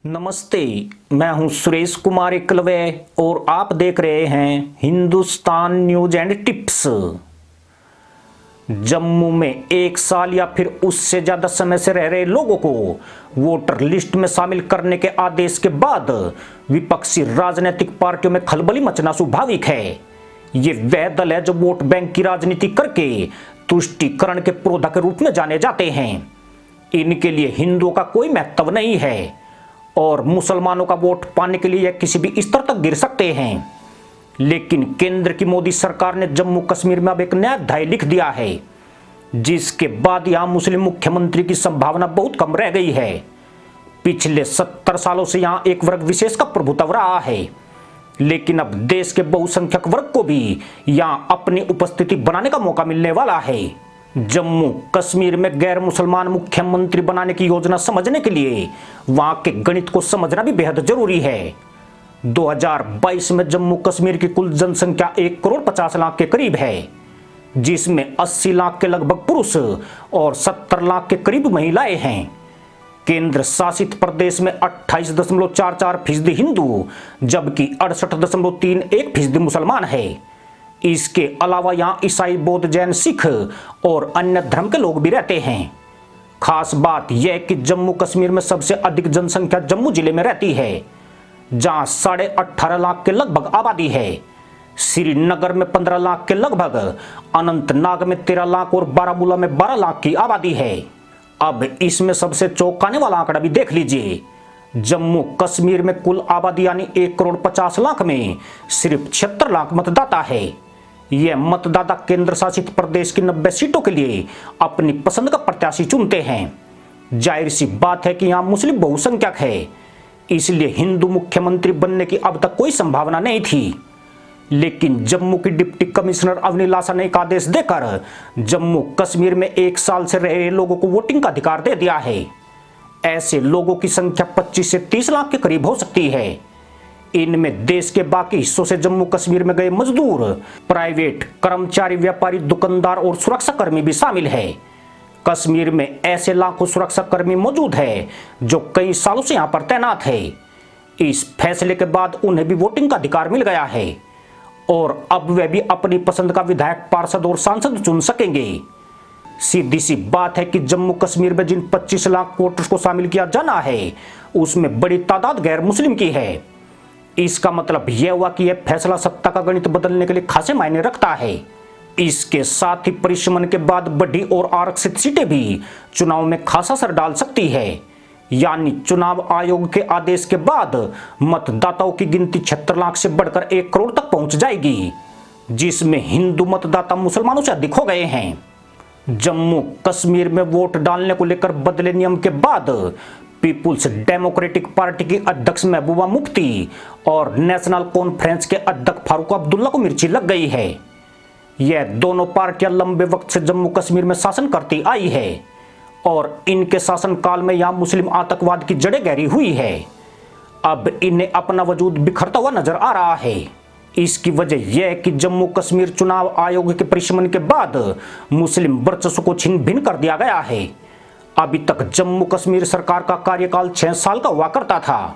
नमस्ते। मैं हूं सुरेश कुमार एकलवे और आप देख रहे हैं Hindustan news and tips. Jammu में 1 साल या फिर उससे ज्यादा समय से रह रहे लोगों को वोटर लिस्ट में शामिल करने के आदेश के बाद विपक्षी राजनीतिक पार्टियों में खलबली मचना स्वाभाविक है। ये वह दल है जो वोट बैंक की राजनीति करके तुष्टीकरण के पुरोधा के रूप में जाने जाते हैं। इनके लिए हिंदुओं का कोई महत्व नहीं है और मुसलमानों का वोट पाने के लिए यह किसी भी स्तर तक गिर सकते हैं। लेकिन केंद्र की मोदी सरकार ने जम्मू कश्मीर में अब एक नया अध्याय लिख दिया है, जिसके बाद यहां मुस्लिम मुख्यमंत्री की संभावना बहुत कम रह गई है। पिछले 70 सालों से यहां एक वर्ग विशेष का प्रभुत्व रहा है, लेकिन अब देश के बहुसंख्यक वर्ग को भी यहां अपनी उपस्थिति बनाने का मौका मिलने वाला है। जम्मू कश्मीर में गैर मुसलमान मुख्यमंत्री बनाने की योजना समझने के लिए वहां के गणित को समझना भी बेहद जरूरी है। 2022 में जम्मू कश्मीर की कुल जनसंख्या 1,50,00,000 के करीब है, जिसमें 80 लाख के लगभग पुरुष और 70 लाख के करीब महिलाएं हैं। केंद्र शासित प्रदेश में 28.44% हिंदू जबकि 68.31% मुसलमान है। इसके अलावा यहाँ ईसाई, बौद्ध, जैन, सिख और अन्य धर्म के लोग भी रहते हैं। खास बात यह कि जम्मू कश्मीर में सबसे अधिक जनसंख्या जम्मू जिले में रहती है, जहां 18.5 लाख के लगभग आबादी है। श्रीनगर में 15 लाख के लगभग, अनंतनाग में 13 लाख और बारामूला में 12 लाख की आबादी है। अब इसमें सबसे चौंकाने वाला आंकड़ा भी देख लीजिए। जम्मू कश्मीर में कुल आबादी यानी 1,50,00,000 में सिर्फ 76 लाख मतदाता है। यह मतदाता केंद्र शासित प्रदेश की 90 सीटों के लिए अपनी पसंद का प्रत्याशी चुनते हैं। जाहिर सी बात है कि यहाँ मुस्लिम बहुसंख्यक है, इसलिए हिंदू मुख्यमंत्री बनने की अब तक कोई संभावना नहीं थी। लेकिन जम्मू की डिप्टी कमिश्नर अवनीलाशा ने एक आदेश देकर जम्मू कश्मीर में 1 साल से रहे लोगों को वोटिंग का अधिकार दे दिया है। ऐसे लोगों की संख्या 25 से 30 लाख के करीब हो सकती है। इनमें देश के बाकी हिस्सों से जम्मू कश्मीर में गए मजदूर, प्राइवेट कर्मचारी, व्यापारी, दुकानदार और सुरक्षा कर्मी भी शामिल है। कश्मीर में ऐसे लाखों सुरक्षा कर्मी मौजूद है जो कई सालों से यहां पर तैनात है। इस फैसले के बाद उन्हें भी वोटिंग का अधिकार मिल गया है और अब वे भी अपनी पसंद का विधायक, पार्षद और सांसद चुन सकेंगे। सीधी सी बात है कि जम्मू कश्मीर में जिन 25 लाख वोटर्स को शामिल किया जाना है, उसमें बड़ी तादाद गैर मुस्लिम की है। इसका मतलब यह हुआ कि यह फैसला सत्ता का गणित बदलने के लिए खासे मायने रखता है। इसके साथ ही परिश्रम के बाद बढ़ी और आरक्षित सीटें भी चुनाव में खासा असर डाल सकती है। यानी चुनाव आयोग के आदेश के बाद मतदाताओं की गिनती 76 लाख से बढ़कर 1 करोड़ तक पहुंच जाएगी, जिसमें हिंदू मतदाता मुसलमानों से अधिक हो गए हैं। जम्मू कश्मीर में वोट डालने को लेकर बदले नियम के बाद पीपुल्स डेमोक्रेटिक पार्टी की अध्यक्ष महबूबा मुफ्ती और नेशनल कॉन्फ्रेंस के अध्यक्ष फारूक अब्दुल्ला को मिर्ची लग गई है। यह दोनों पार्टियां लंबे वक्त से जम्मू कश्मीर में शासन करती आई है और इनके शासनकाल में यहां मुस्लिम आतंकवाद की जड़ें गहरी हुई है। अब इन्हें अपना वजूद बिखरता हुआ नजर आ रहा है। इसकी वजह यह है कि जम्मू कश्मीर चुनाव आयोग के परिश्रम के बाद मुस्लिम वर्चस्व को छिन भिन कर दिया गया है। अभी तक जम्मू कश्मीर सरकार का कार्यकाल 6 साल का हुआ करता था,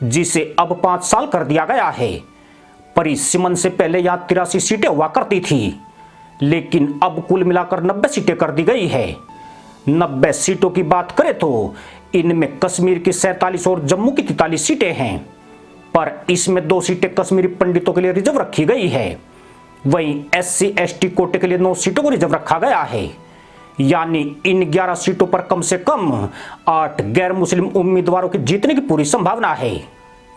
जिसे अब 5 साल कर दिया गया है। परिसीमन से पहले यहां 83 सीटें हुआ करती थी, लेकिन अब कुल मिलाकर 90 सीटें कर दी गई है। 90 सीटों की बात करें तो इनमें कश्मीर की 47 और जम्मू की 43 सीटें हैं, पर इसमें 2 सीटें कश्मीरी पंडितों के लिए रिजर्व रखी गई है। वहीं SC ST कोटे के लिए 9 सीटों को रिजर्व रखा गया है। यानी इन 11 सीटों पर कम से कम 8 गैर मुस्लिम उम्मीदवारों के जीतने की पूरी संभावना है।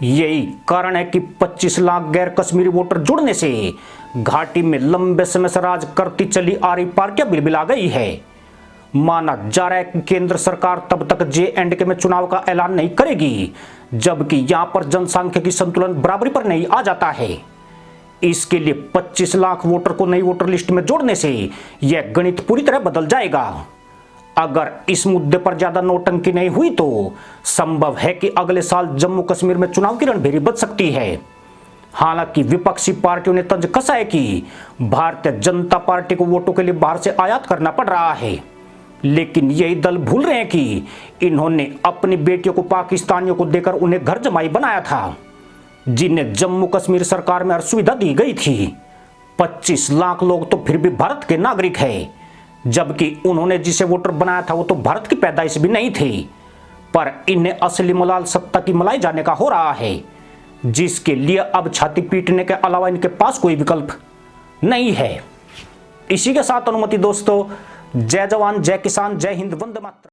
यही कारण है कि 25 लाख गैर कश्मीरी वोटर जुड़ने से घाटी में लंबे समय से राज करती चली आ रही पार्टियां बिलबिला गई है। माना जा रहा है कि केंद्र सरकार तब तक J&K में चुनाव का ऐलान नहीं करेगी जबकि यहां पर जनसांख्यिकी संतुलन बराबरी पर नहीं आ जाता है। इसके लिए 25 लाख वोटर को नई वोटर लिस्ट में जोड़ने से यह गणित पूरी तरह बदल जाएगा। अगर इस मुद्दे पर ज्यादा नौटंकी नहीं हुई तो संभव है कि अगले साल जम्मू कश्मीर में चुनाव की रणभेरी बच सकती है। हालांकि विपक्षी पार्टियों ने तंज कसा है कि भारतीय जनता पार्टी को वोटों के लिए बाहर से आयात करना पड़ रहा है। लेकिन यही दल भूल रहे हैं कि इन्होंने अपनी बेटियों को पाकिस्तानियों को देकर उन्हें घर जमाई बनाया था, जिन्हें जम्मू कश्मीर सरकार में हर सुविधा दी गई थी। 25 लाख लोग तो फिर भी भारत के नागरिक हैं, जबकि उन्होंने जिसे वोटर बनाया था वो तो भारत की पैदाइश भी नहीं थी। पर इन्हें असली मलाल सत्ता की मलाई जाने का हो रहा है, जिसके लिए अब छाती पीटने के अलावा इनके पास कोई विकल्प नहीं है। इसी के साथ अनुमति दोस्तों, जय जवान जय किसान जय हिंद वंदे मातरम।